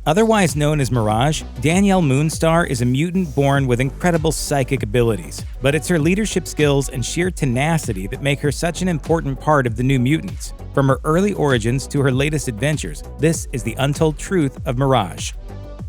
Otherwise known as Mirage, Dani Moonstar is a mutant born with incredible psychic abilities, but it's her leadership skills and sheer tenacity that make her such an important part of the New Mutants. From her early origins to her latest adventures, this is the untold truth of Mirage.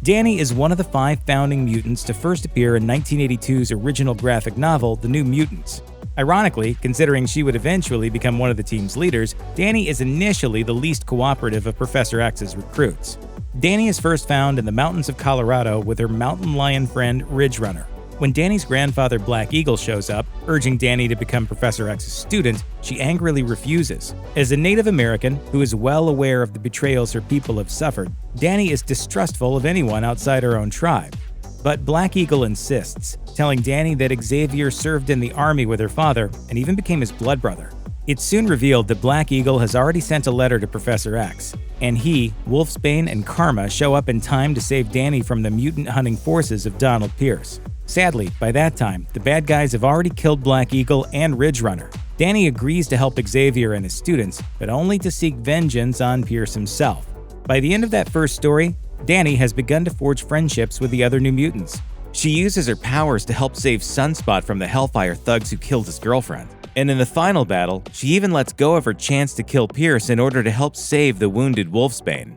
Dani is one of the 5 founding mutants to first appear in 1982's original graphic novel, The New Mutants. Ironically, considering she would eventually become one of the team's leaders, Dani is initially the least cooperative of Professor X's recruits. Dani is first found in the mountains of Colorado with her mountain lion friend Ridge Runner. When Dani's grandfather Black Eagle shows up, urging Dani to become Professor X's student, she angrily refuses. As a Native American who is well aware of the betrayals her people have suffered, Dani is distrustful of anyone outside her own tribe. But Black Eagle insists, telling Dani that Xavier served in the army with her father and even became his blood brother. It's soon revealed that Black Eagle has already sent a letter to Professor X, and he, Wolfsbane, and Karma show up in time to save Dani from the mutant-hunting forces of Donald Pierce. Sadly, by that time, the bad guys have already killed Black Eagle and Ridge Runner. Dani agrees to help Xavier and his students, but only to seek vengeance on Pierce himself. By the end of that first story, Dani has begun to forge friendships with the other New Mutants. She uses her powers to help save Sunspot from the Hellfire thugs who killed his girlfriend. And in the final battle, she even lets go of her chance to kill Pierce in order to help save the wounded Wolfsbane.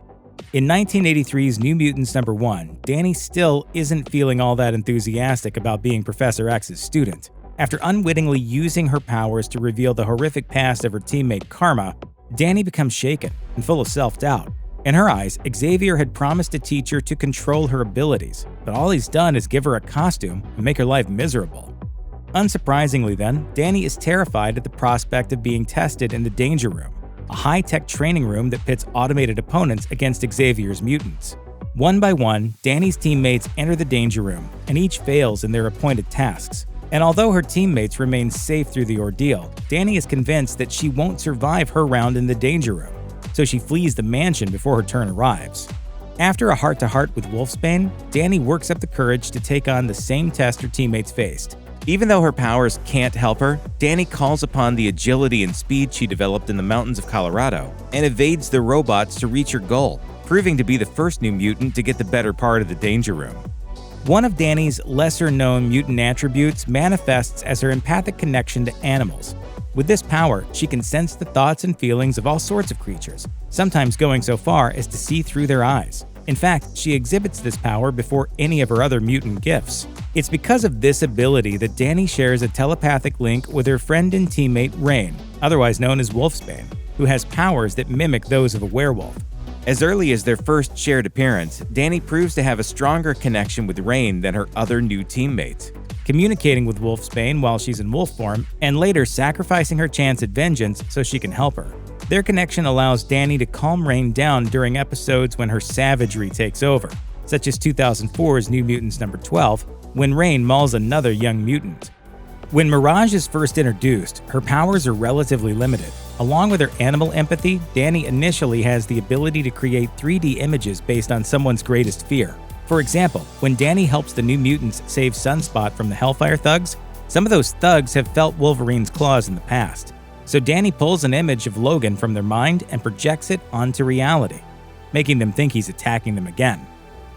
In 1983's New Mutants #1, Dani still isn't feeling all that enthusiastic about being Professor X's student. After unwittingly using her powers to reveal the horrific past of her teammate Karma, Dani becomes shaken and full of self-doubt. In her eyes, Xavier had promised to teach her to control her abilities, but all he's done is give her a costume and make her life miserable. Unsurprisingly then, Dani is terrified at the prospect of being tested in the Danger Room, a high-tech training room that pits automated opponents against Xavier's mutants. One by one, Dani's teammates enter the Danger Room, and each fails in their appointed tasks. And although her teammates remain safe through the ordeal, Dani is convinced that she won't survive her round in the Danger Room, so she flees the mansion before her turn arrives. After a heart-to-heart with Wolfsbane, Dani works up the courage to take on the same test her teammates faced. Even though her powers can't help her, Dani calls upon the agility and speed she developed in the mountains of Colorado and evades the robots to reach her goal, proving to be the first New Mutant to get the better part of the Danger Room. One of Dani's lesser-known mutant attributes manifests as her empathic connection to animals. With this power, she can sense the thoughts and feelings of all sorts of creatures, sometimes going so far as to see through their eyes. In fact, she exhibits this power before any of her other mutant gifts. It's because of this ability that Dani shares a telepathic link with her friend and teammate Rain, otherwise known as Wolfsbane, who has powers that mimic those of a werewolf. As early as their first shared appearance, Dani proves to have a stronger connection with Rain than her other new teammates, communicating with Wolfsbane while she's in wolf form, and later sacrificing her chance at vengeance so she can help her. Their connection allows Dani to calm Rain down during episodes when her savagery takes over, such as 2004's New Mutants #12, when Rain mauls another young mutant. When Mirage is first introduced, her powers are relatively limited. Along with her animal empathy, Dani initially has the ability to create 3D images based on someone's greatest fear. For example, when Dani helps the New Mutants save Sunspot from the Hellfire thugs, some of those thugs have felt Wolverine's claws in the past. So Dani pulls an image of Logan from their mind and projects it onto reality, making them think he's attacking them again.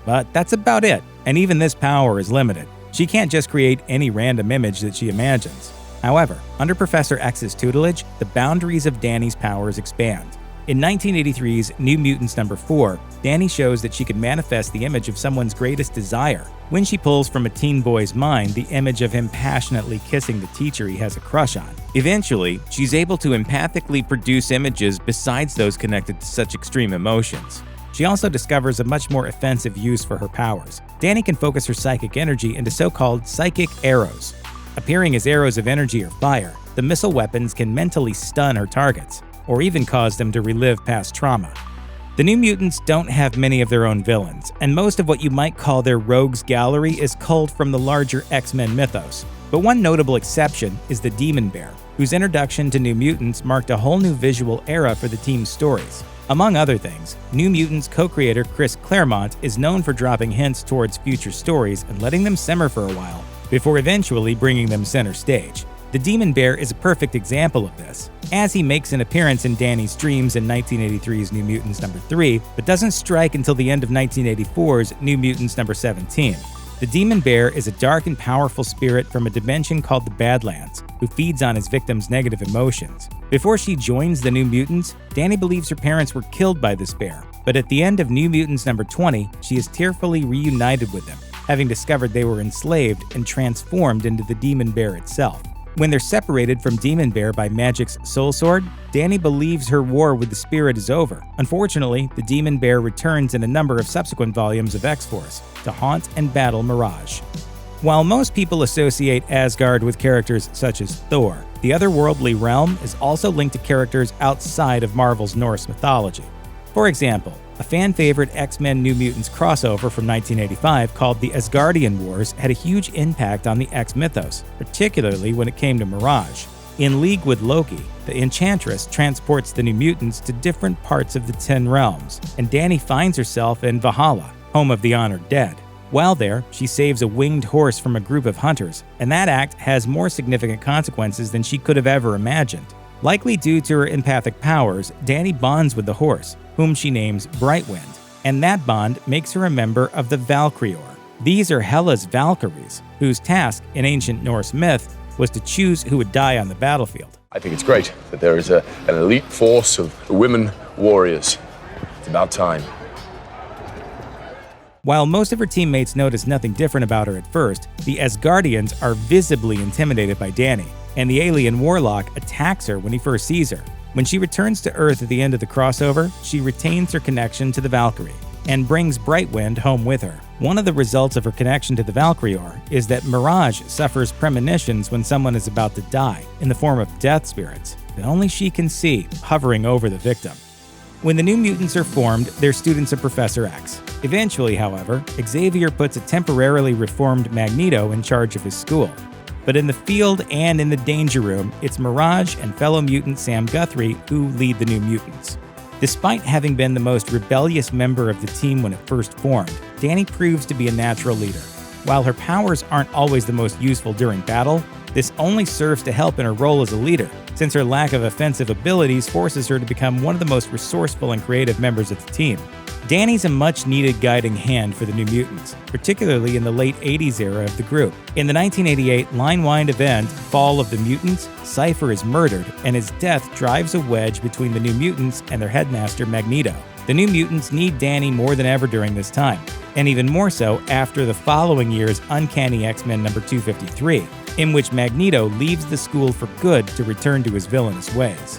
But that's about it, and even this power is limited. She can't just create any random image that she imagines. However, under Professor X's tutelage, the boundaries of Dani's powers expand. In 1983's New Mutants #4, Dani shows that she can manifest the image of someone's greatest desire when she pulls from a teen boy's mind the image of him passionately kissing the teacher he has a crush on. Eventually, she's able to empathically produce images besides those connected to such extreme emotions. She also discovers a much more offensive use for her powers. Dani can focus her psychic energy into so-called psychic arrows. Appearing as arrows of energy or fire, the missile weapons can mentally stun her targets, or even cause them to relive past trauma. The New Mutants don't have many of their own villains, and most of what you might call their rogues gallery is culled from the larger X-Men mythos. But one notable exception is the Demon Bear, whose introduction to New Mutants marked a whole new visual era for the team's stories. Among other things, New Mutants co-creator Chris Claremont is known for dropping hints towards future stories and letting them simmer for a while, before eventually bringing them center stage. The Demon Bear is a perfect example of this, as he makes an appearance in Dani's dreams in 1983's New Mutants number 3, but doesn't strike until the end of 1984's New Mutants number 17. The Demon Bear is a dark and powerful spirit from a dimension called the Badlands, who feeds on his victims' negative emotions. Before she joins the New Mutants, Dani believes her parents were killed by this bear, but at the end of New Mutants number 20, she is tearfully reunited with them, having discovered they were enslaved and transformed into the Demon Bear itself. When they're separated from Demon Bear by Magic's Soul Sword, Dani believes her war with the spirit is over. Unfortunately, the Demon Bear returns in a number of subsequent volumes of X-Force to haunt and battle Mirage. While most people associate Asgard with characters such as Thor, the otherworldly realm is also linked to characters outside of Marvel's Norse mythology. For example, a fan-favorite X-Men New Mutants crossover from 1985 called the Asgardian Wars had a huge impact on the X-mythos, particularly when it came to Mirage. In League with Loki, the Enchantress transports the New Mutants to different parts of the 10 realms, and Dani finds herself in Valhalla, home of the honored dead. While there, she saves a winged horse from a group of hunters, and that act has more significant consequences than she could have ever imagined. Likely due to her empathic powers, Dani bonds with the horse, whom she names Brightwind, and that bond makes her a member of the Valkyrior. These are Hela's Valkyries, whose task in ancient Norse myth was to choose who would die on the battlefield. I think it's great that there is an elite force of women warriors. It's about time. While most of her teammates notice nothing different about her at first, the Asgardians are visibly intimidated by Dani, and the alien Warlock attacks her when he first sees her. When she returns to Earth at the end of the crossover, she retains her connection to the Valkyrie and brings Brightwind home with her. One of the results of her connection to the Valkyrior is that Mirage suffers premonitions when someone is about to die, in the form of death spirits that only she can see hovering over the victim. When the New Mutants are formed, they're students of Professor X. Eventually, however, Xavier puts a temporarily reformed Magneto in charge of his school. But in the field and in the Danger Room, it's Mirage and fellow mutant Sam Guthrie who lead the New Mutants. Despite having been the most rebellious member of the team when it first formed, Dani proves to be a natural leader. While her powers aren't always the most useful during battle, this only serves to help in her role as a leader, since her lack of offensive abilities forces her to become one of the most resourceful and creative members of the team. Dani's a much-needed guiding hand for the New Mutants, particularly in the late 80s era of the group. In the 1988 line-wide event, Fall of the Mutants, Cypher is murdered, and his death drives a wedge between the New Mutants and their headmaster Magneto. The New Mutants need Dani more than ever during this time, and even more so after the following year's Uncanny X-Men number 253, in which Magneto leaves the school for good to return to his villainous ways.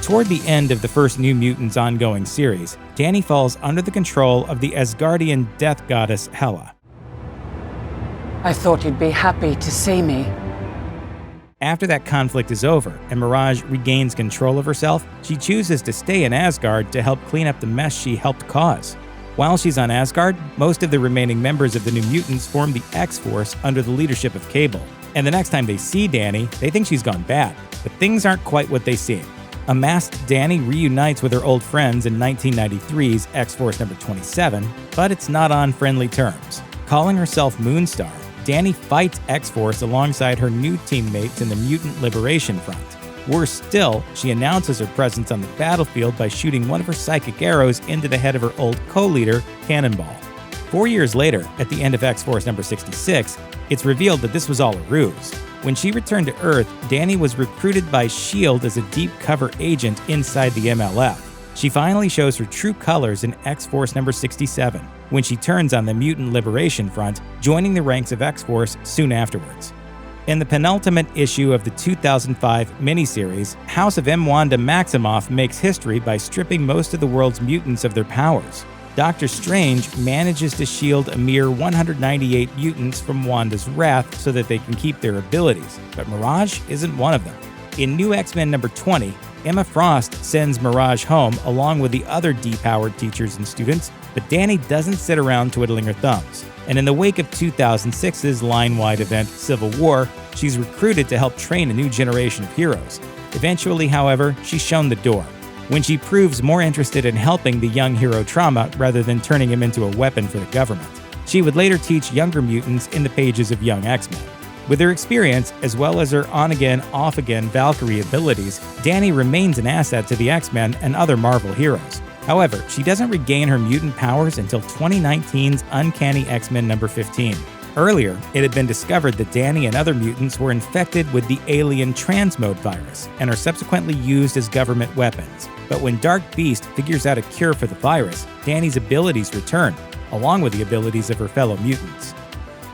Toward the end of the first New Mutants ongoing series, Dani falls under the control of the Asgardian death goddess Hela. I thought you'd be happy to see me. After that conflict is over and Mirage regains control of herself, she chooses to stay in Asgard to help clean up the mess she helped cause. While she's on Asgard, most of the remaining members of the New Mutants form the X-Force under the leadership of Cable. And the next time they see Dani, they think she's gone bad. But things aren't quite what they seem. A masked Dani reunites with her old friends in 1993's X-Force number 27, but it's not on friendly terms. Calling herself Moonstar, Dani fights X-Force alongside her new teammates in the Mutant Liberation Front. Worse still, she announces her presence on the battlefield by shooting one of her psychic arrows into the head of her old co-leader, Cannonball. 4 years later, at the end of X-Force number 66, it's revealed that this was all a ruse. When she returned to Earth, Dani was recruited by S.H.I.E.L.D. as a deep cover agent inside the MLF. She finally shows her true colors in X-Force number 67, when she turns on the Mutant Liberation Front, joining the ranks of X-Force soon afterwards. In the penultimate issue of the 2005 miniseries, House of M. Wanda Maximoff makes history by stripping most of the world's mutants of their powers. Doctor Strange manages to shield a mere 198 mutants from Wanda's wrath so that they can keep their abilities, but Mirage isn't one of them. In New X-Men number 20, Emma Frost sends Mirage home along with the other depowered teachers and students, but Dani doesn't sit around twiddling her thumbs. And in the wake of 2006's line-wide event Civil War, she's recruited to help train a new generation of heroes. Eventually, however, she's shown the door, when she proves more interested in helping the young hero Trauma rather than turning him into a weapon for the government. She would later teach younger mutants in the pages of Young X-Men. With her experience, as well as her on-again, off-again Valkyrie abilities, Dani remains an asset to the X-Men and other Marvel heroes. However, she doesn't regain her mutant powers until 2019's Uncanny X-Men number 15. Earlier, it had been discovered that Dani and other mutants were infected with the alien transmode virus and are subsequently used as government weapons. But when Dark Beast figures out a cure for the virus, Dani's abilities return, along with the abilities of her fellow mutants.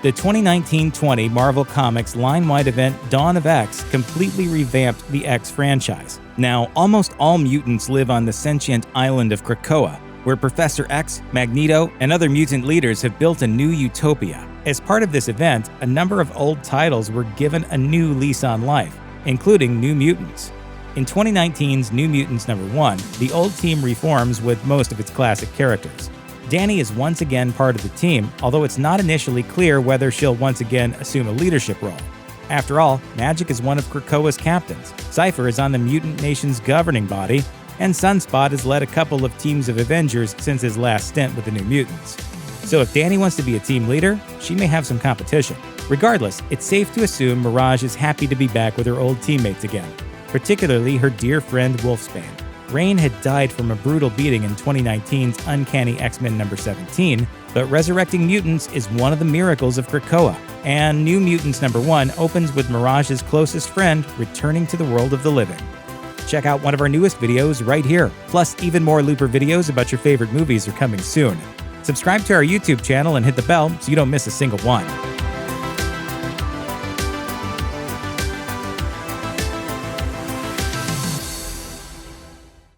The 2019-20 Marvel Comics line-wide event Dawn of X completely revamped the X franchise. Now, almost all mutants live on the sentient island of Krakoa, where Professor X, Magneto, and other mutant leaders have built a new utopia. As part of this event, a number of old titles were given a new lease on life, including New Mutants. In 2019's New Mutants number 1, the old team reforms with most of its classic characters. Dani is once again part of the team, although it's not initially clear whether she'll once again assume a leadership role. After all, Magik is one of Krakoa's captains, Cypher is on the Mutant Nation's governing body, and Sunspot has led a couple of teams of Avengers since his last stint with the New Mutants. So if Dani wants to be a team leader, she may have some competition. Regardless, it's safe to assume Mirage is happy to be back with her old teammates again, particularly her dear friend Wolfsbane. Reign had died from a brutal beating in 2019's Uncanny X-Men number 17, but resurrecting mutants is one of the miracles of Krakoa, and New Mutants number 1 opens with Mirage's closest friend returning to the world of the living. Check out one of our newest videos right here. Plus, even more Looper videos about your favorite movies are coming soon. Subscribe to our YouTube channel and hit the bell so you don't miss a single one.